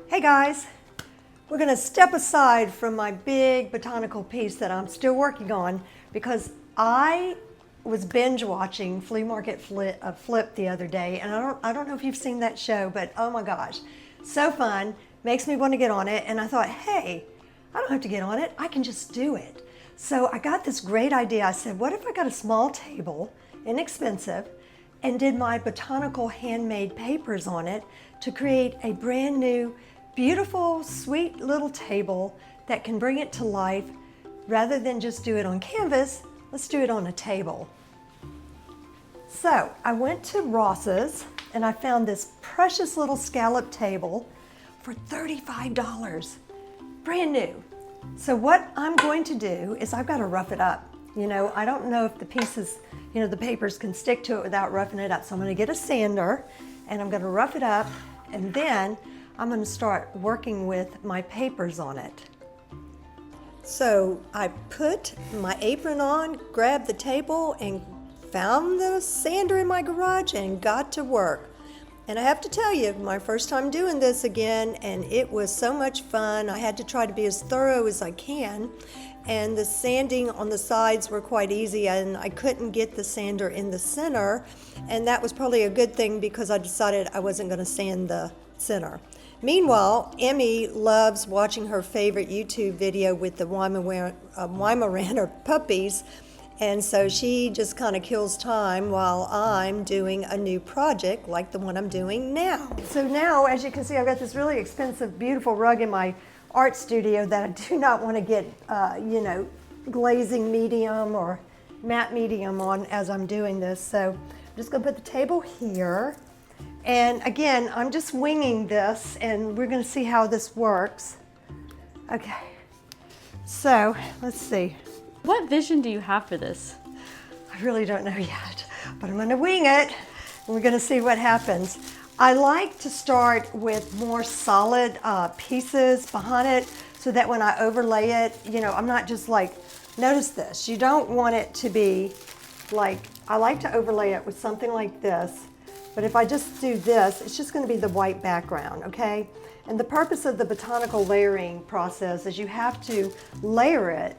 Hey guys, we're going to step aside from my big botanical piece that I'm still working on because I was binge watching Flea Market Flip the other day, and I don't know if you've seen that show, but oh my gosh, so fun, makes me want to get on it. And I thought, hey, I don't have to get on it, I can just do it. So I got this great idea. I said, what if I got a small table, inexpensive, and did my botanical handmade papers on it to create a brand new, beautiful, sweet little table that can bring it to life. Rather than just do it on canvas, let's do it on a table. So I went to Ross's and I found this precious little scallop table for $35, brand new. So what I'm going to do is I've got to rough it up. You know, I don't know if the pieces, you know, the papers can stick to it without roughing it up. So I'm going to get a sander and I'm going to rough it up, and then I'm going to start working with my papers on it. So I put my apron on, grabbed the table, and found the sander in my garage and got to work. And I have to tell you, my first time doing this again, and it was so much fun. I had to try to be as thorough as I can, and the sanding on the sides were quite easy, and I couldn't get the sander in the center, and that was probably a good thing because I decided I wasn't going to sand the center. Meanwhile, Emmy loves watching her favorite YouTube video with the Weimaraner puppies, and so she just kind of kills time while I'm doing a new project like the one I'm doing now. So now, as you can see, I've got this really expensive, beautiful rug in my art studio that I do not want to get, you know, glazing medium or matte medium on as I'm doing this. So I'm just going to put the table here. And again, I'm just winging this, and we're going to see how this works. Okay, so let's see. What vision do you have for this? I really don't know yet, but I'm going to wing it, and we're going to see what happens. I like to start with more solid pieces behind it so that when I overlay it, you know, I'm not just like, notice this, you don't want it to be like, I like to overlay it with something like this. But if I just do this, it's just going to be the white background, okay? And the purpose of the botanical layering process is you have to layer it.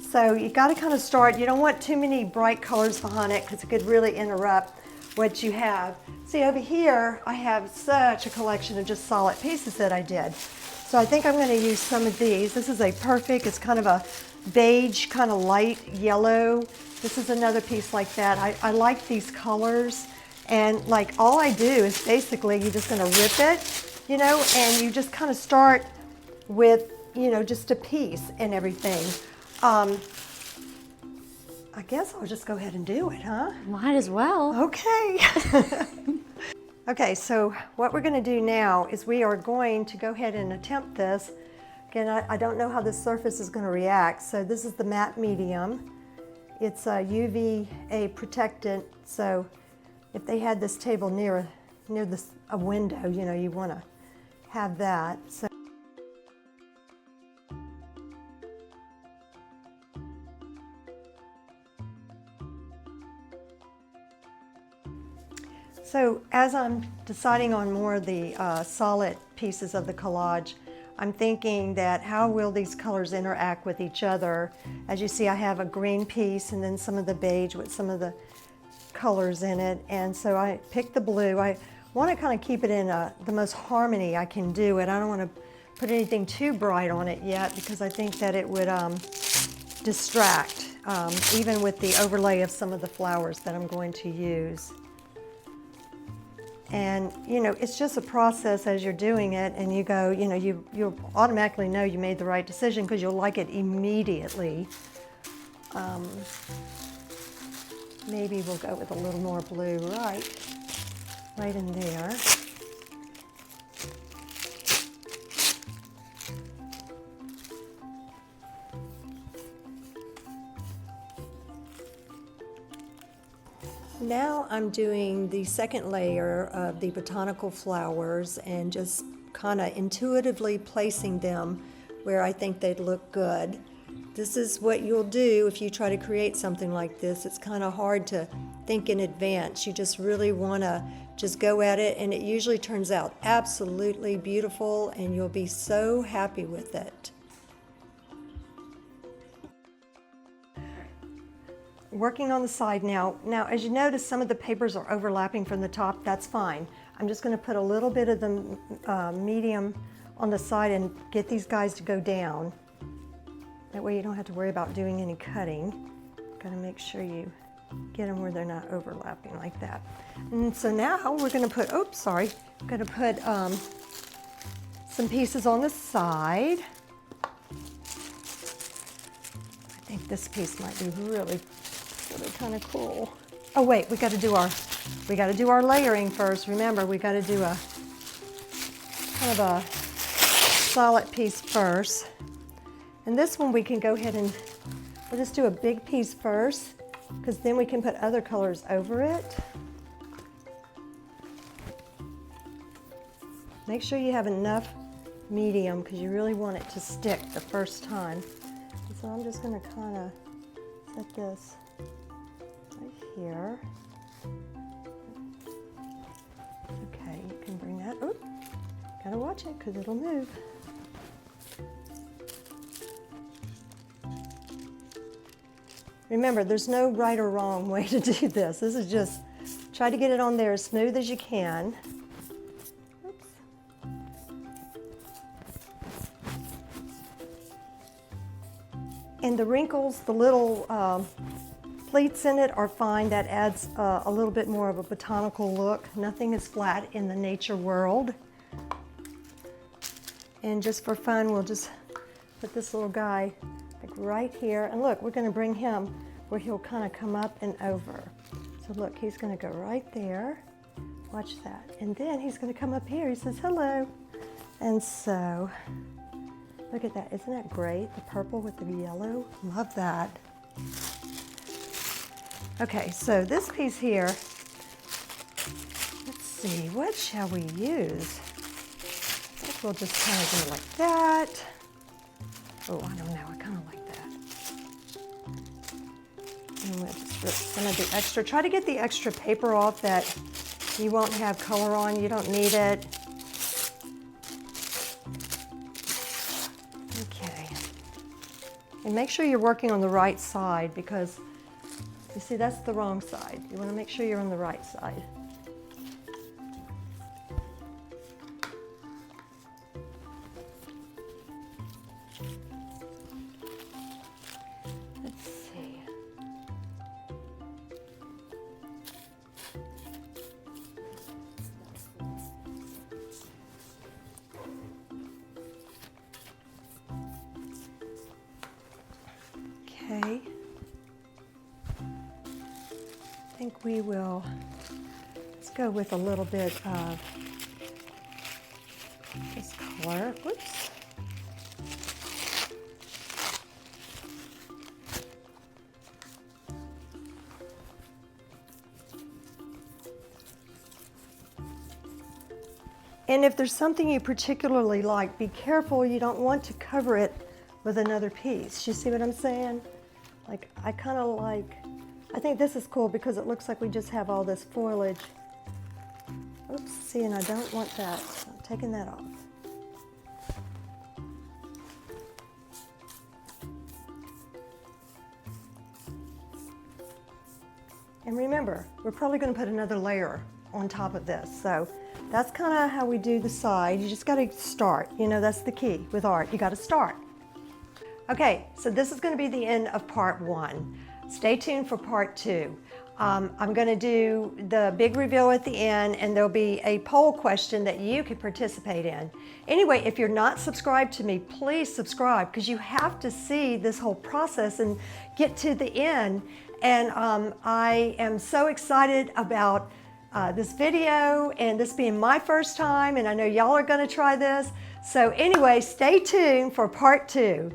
So you got to kind of start, you don't want too many bright colors behind it because it could really interrupt what you have. See, over here, I have such a collection of just solid pieces that I did. So I think I'm going to use some of these. This is a perfect, it's kind of a beige, kind of light yellow. This is another piece like that. I like these colors. And like all I do is basically you're just going to rip it, you know, and you just kind of start with, you know, just a piece and everything. I guess I'll just go ahead and do it, huh? Might as well. Okay. Okay, so what we're going to do now is we are going to go ahead and attempt this. Again, I don't know how this surface is going to react. So this is the matte medium. It's a UVA protectant, so if they had this table near a window, you know, you want to have that. So as I'm deciding on more of the solid pieces of the collage, I'm thinking that how will these colors interact with each other? As you see, I have a green piece and then some of the beige with some of the colors in it, and so I picked the blue. I want to kind of keep it in the most harmony I can do it. I don't want to put anything too bright on it yet because I think that it would distract, even with the overlay of some of the flowers that I'm going to use. And you know, it's just a process as you're doing it, and you go, you know, you'll automatically know you made the right decision because you'll like it immediately. Maybe we'll go with a little more blue right in there. Now I'm doing the second layer of the botanical flowers and just kind of intuitively placing them where I think they'd look good. This is what you'll do if you try to create something like this. It's kind of hard to think in advance. You just really want to just go at it, and it usually turns out absolutely beautiful, and you'll be so happy with it. Working on the side now. Now, as you notice, some of the papers are overlapping from the top. That's fine. I'm just going to put a little bit of the medium on the side and get these guys to go down. That way you don't have to worry about doing any cutting. Got to make sure you get them where they're not overlapping like that. And so now we're going to put, oops, sorry, I'm going to put some pieces on the side. I think this piece might be really kind of cool. Oh wait, we got to do our layering first. Remember, we got to do a kind of a solid piece first. And this one we can go ahead and we'll just do a big piece first, because then we can put other colors over it. Make sure you have enough medium, because you really want it to stick the first time. So I'm just going to kind of set this right here. Okay, you can bring that, oop, gotta watch it because it'll move. Remember, there's no right or wrong way to do this. This is just, try to get it on there as smooth as you can. Oops. And the wrinkles, the little pleats in it are fine. That adds a little bit more of a botanical look. Nothing is flat in the nature world. And just for fun, we'll just put this little guy like right here. And look, we're going to bring him where he'll kind of come up and over. So look, he's going to go right there. Watch that. And then he's going to come up here. He says, hello. And so, look at that. Isn't that great? The purple with the yellow. Love that. Okay, so this piece here, let's see, what shall we use? I think we'll just kind of go like that. Oh, I don't know, I kind of like that. And we'll just rip some of the extra. Try to get the extra paper off that you won't have color on. You don't need it. Okay. And make sure you're working on the right side, because you see, that's the wrong side. You want to make sure you're on the right side. Let's see. Okay. I think we will, let's go with a little bit of this color. Whoops. And if there's something you particularly like, be careful, you don't want to cover it with another piece. You see what I'm saying? Like, I kind of like, I think this is cool because it looks like we just have all this foliage. Oops, see, and I don't want that. So I'm taking that off. And remember, we're probably going to put another layer on top of this. So that's kind of how we do the side. You just got to start. You know, that's the key with art. You got to start. Okay, so this is going to be the end of part 1. Stay tuned for part 2. I'm going to do the big reveal at the end, and there'll be a poll question that you can participate in. Anyway, if you're not subscribed to me, please subscribe, because you have to see this whole process and get to the end. And I am so excited about this video and this being my first time, and I know y'all are going to try this. So anyway, stay tuned for part 2.